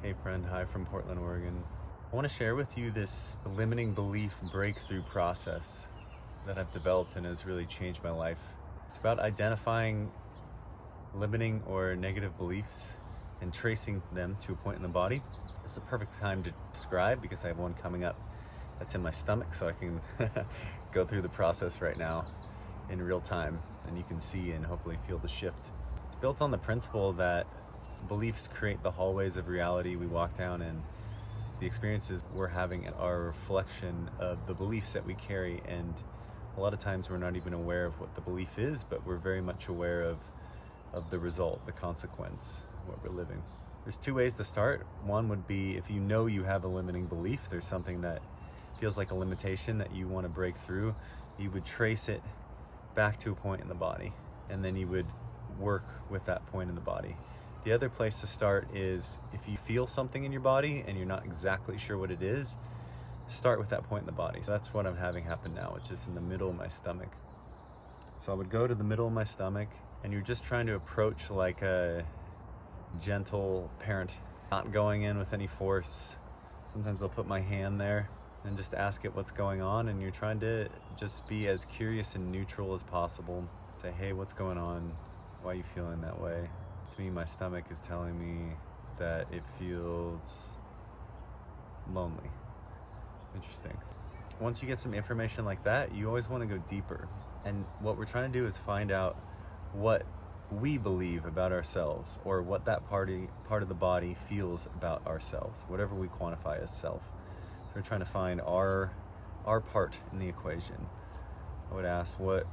Hey friend, hi from Portland, Oregon. I want to share with you this limiting belief breakthrough process that I've developed and has really changed my life. It's about identifying limiting or negative beliefs and tracing them to a point in the body. This is a perfect time to describe because I have one coming up that's in my stomach, so I can go through the process right now in real time, and you can see and hopefully feel the shift. It's built on the principle that beliefs create the hallways of reality we walk down, and the experiences we're having are a reflection of the beliefs that we carry. And a lot of times we're not even aware of what the belief is, but we're very much aware of the result, the consequence, what we're living. There's two ways to start. One would be if you know you have a limiting belief, there's something that feels like a limitation that you want to break through, you would trace it back to a point in the body, and then you would work with that point in the body. The other place to start is if you feel something in your body and you're not exactly sure what it is, start with that point in the body. So that's what I'm having happen now, which is in the middle of my stomach. So I would go to the middle of my stomach, and you're just trying to approach like a gentle parent, not going in with any force. Sometimes I'll put my hand there and just ask it what's going on, and you're trying to just be as curious and neutral as possible. Say, hey, what's going on? Why are you feeling that way? To me, my stomach is telling me that it feels lonely. Interesting. Once you get some information like that, you always want to go deeper. And what we're trying to do is find out what we believe about ourselves, or what that part of the body feels about ourselves, whatever we quantify as self. So we're trying to find our part in the equation. I would ask, what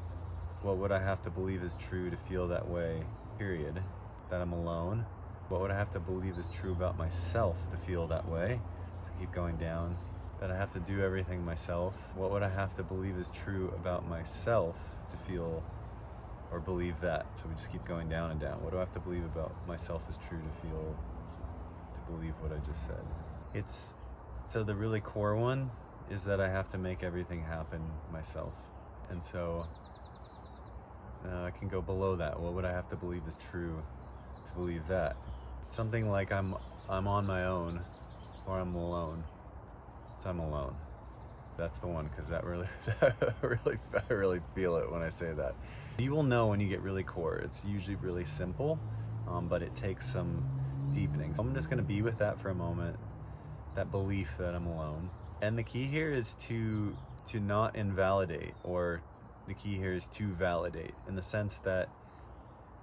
would I have to believe is true to feel that way, period? That I'm alone? What would I have to believe is true about myself to feel that way? So keep going down. That I have to do everything myself. What would I have to believe is true about myself to feel or believe that? So we just keep going down and down. What do I have to believe about myself is true to believe what I just said? So the really core one is that I have to make everything happen myself. And so I can go below that. What would I have to believe is true to believe that? Something like I'm on my own, or I'm alone. So I'm alone. That's the one, because that really, I really feel it when I say that. You will know when you get really core. It's usually really simple, but it takes some deepening. So I'm just gonna be with that for a moment, that belief that I'm alone. And the key here is to not invalidate, or the key here is to validate, in the sense that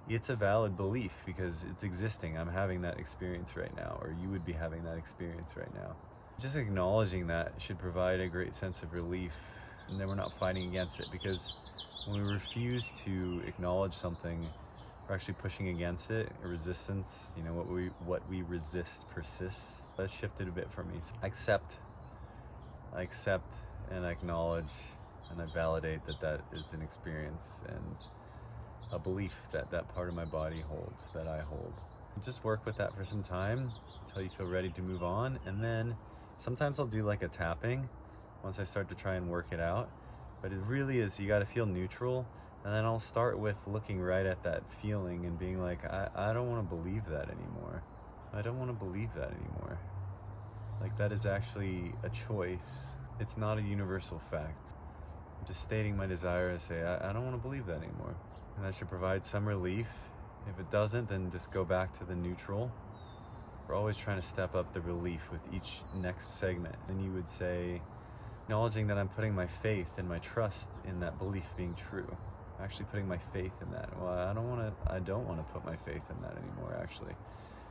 it's a valid belief because it's existing. I'm having that experience right now, or you would be having that experience right now. Just acknowledging that should provide a great sense of relief, and then we're not fighting against it, because when we refuse to acknowledge something, we're actually pushing against it. A resistance, what we resist persists. That's shifted a bit for me. I accept and I acknowledge and I validate that is an experience and a belief that part of my body holds, that I hold. Just work with that for some time until you feel ready to move on. And then sometimes I'll do like a tapping once I start to try and work it out. But it really is, you got to feel neutral. And then I'll start with looking right at that feeling and being like, I don't want to believe that anymore. I don't want to believe that anymore. Like, that is actually a choice. It's not a universal fact. I'm just stating my desire to say, I don't want to believe that anymore. And that should provide some relief. If it doesn't, then just go back to the neutral. We're always trying to step up the relief with each next segment. Then you would say, acknowledging that I'm putting my faith and my trust in that belief being true. I'm actually putting my faith in that. Well, I don't want to put my faith in that anymore, actually.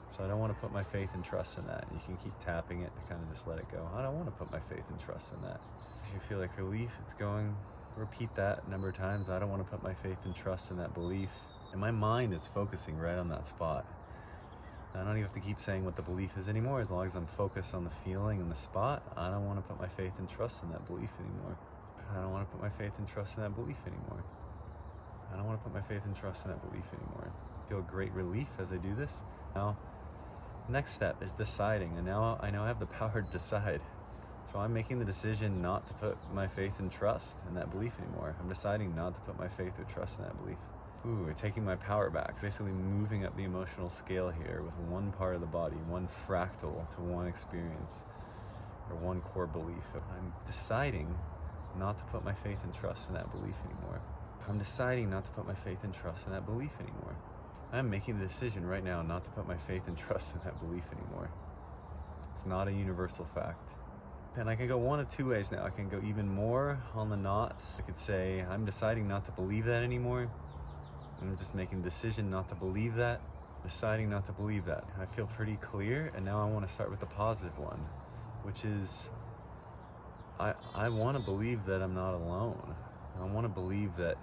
So I don't want to put my faith and trust in that. You can keep tapping it to kind of just let it go. I don't want to put my faith and trust in that. If you feel like relief, it's going. Repeat that a number of times. I don't want to put my faith and trust in that belief. And my mind is focusing right on that spot. I don't even have to keep saying what the belief is anymore. As long as I'm focused on the feeling and the spot, I don't want to put my faith and trust in that belief anymore. I don't want to put my faith and trust in that belief anymore. I don't want to put my faith and trust in that belief anymore. I feel great relief as I do this. Now, next step is deciding. And now I know I have the power to decide. So I'm making the decision not to put my faith and trust in that belief anymore. I'm deciding not to put my faith or trust in that belief. taking my power back. Basically moving up the emotional scale here with one part of the body, one fractal to one experience or one core belief. I'm deciding not to put my faith and trust in that belief anymore. I'm deciding not to put my faith and trust in that belief anymore. I'm making the decision right now not to put my faith and trust in that belief anymore. It's not a universal fact. And I can go one of two ways now. I can go even more on the knots. I could say, I'm deciding not to believe that anymore. I'm just making the decision not to believe that, deciding not to believe that. I feel pretty clear, and now I want to start with the positive one, which is I want to believe that I'm not alone. I want to believe that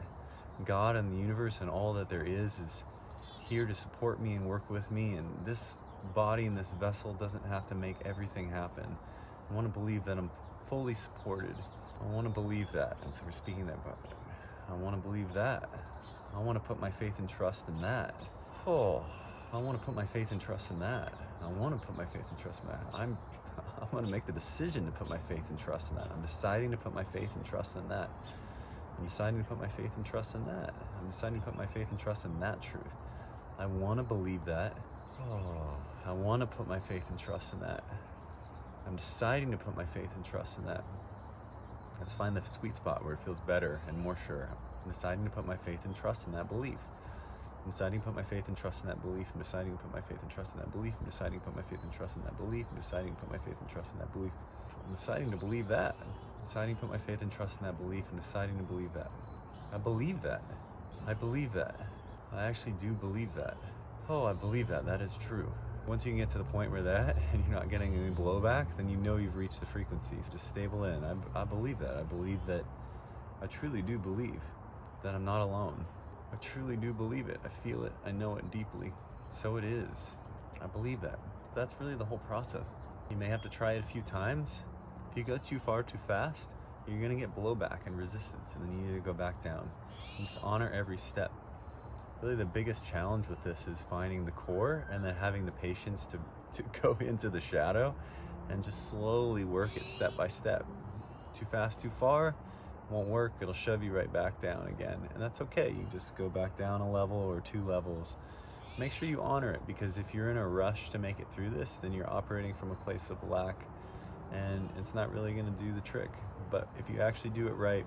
God and the universe and all that there is here to support me and work with me, and this body and this vessel doesn't have to make everything happen. I want to believe that I'm fully supported. I want to believe that, and so we're speaking that about it. I want to believe that. I want to put my faith and trust in that. Oh, I want to put my faith and trust in that. I want to put my faith and trust in that. I want to make the decision to put my faith and trust in that. I'm deciding to put my faith and trust in that. I'm deciding to put my faith and trust in that. I'm deciding to put my faith and trust in that truth. I want to believe that. Oh, I want to put my faith and trust in that. I'm deciding to put my faith and trust in that. Let's find the sweet spot where it feels better and more sure. I'm deciding to put my faith and trust in that belief. I'm deciding to put my faith and trust in that belief. I'm deciding to put my faith and trust in that belief. I'm deciding to put my faith and trust in that belief. I'm deciding to put my faith and trust in that belief. I'm deciding to believe that. I'm deciding to put my faith and trust in that belief. I'm deciding to believe that. I believe that. I believe that. I actually do believe that. Oh, I believe that. That is true. Once you can get to the point where that, and you're not getting any blowback, then you know you've reached the frequency. So just stable in. I believe that. I believe that. I truly do believe that I'm not alone. I truly do believe it. I feel it. I know it deeply. So it is. I believe that. That's really the whole process. You may have to try it a few times. If you go too far too fast, you're going to get blowback and resistance, and then you need to go back down. And just honor every step. Really the biggest challenge with this is finding the core and then having the patience to go into the shadow and just slowly work it step by step. Too fast, too far, won't work. It'll shove you right back down again. And that's okay. You just go back down a level or 2 levels. Make sure you honor it, because if you're in a rush to make it through this, then you're operating from a place of lack, and it's not really going to do the trick. But if you actually do it right,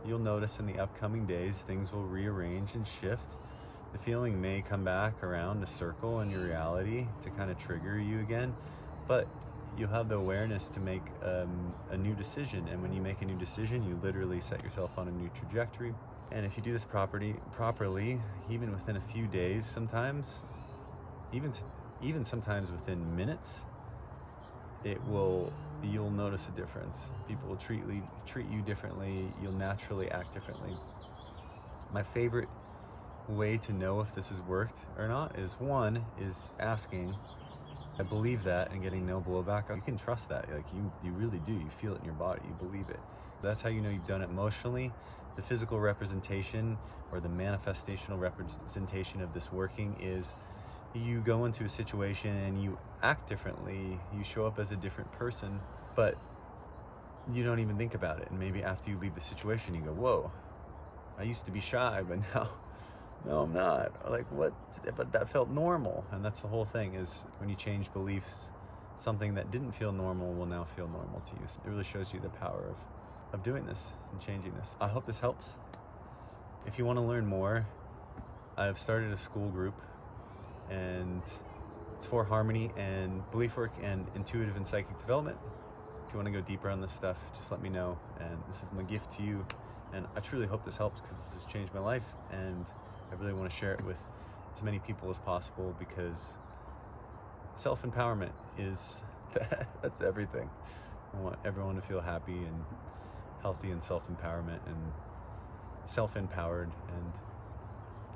you'll notice in the upcoming days things will rearrange and shift. The feeling may come back around to circle in your reality to kind of trigger you again, but you'll have the awareness to make a new decision. And when you make a new decision, you literally set yourself on a new trajectory. And if you do this properly, even within a few days, sometimes, even sometimes within minutes, you'll notice a difference. People will treat you differently. You'll naturally act differently. My favorite way to know if this has worked or not is asking, I believe that, and getting no blowback. You can trust that. Like you really do. You feel it in your body. You believe it. That's how you know you've done it emotionally. The physical representation or the manifestational representation of this working is you go into a situation and you act differently. You show up as a different person, but you don't even think about it. And maybe after you leave the situation, you go, whoa, I used to be shy, but now, no, I'm not. Like, what? But that felt normal. And that's the whole thing, is when you change beliefs, something that didn't feel normal will now feel normal to you. So it really shows you the power of doing this and changing this. I hope this helps. If you want to learn more, I've started a Skool group, and it's for harmony and belief work and intuitive and psychic development. If you want to go deeper on this stuff, just let me know. And this is my gift to you. And I truly hope this helps, because this has changed my life, and I really want to share it with as many people as possible, because self-empowerment is, that's everything. I want everyone to feel happy and healthy and self-empowerment and self-empowered. And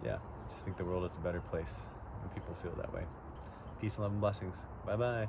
yeah, just think the world is a better place when people feel that way. Peace, love, and blessings. Bye-bye.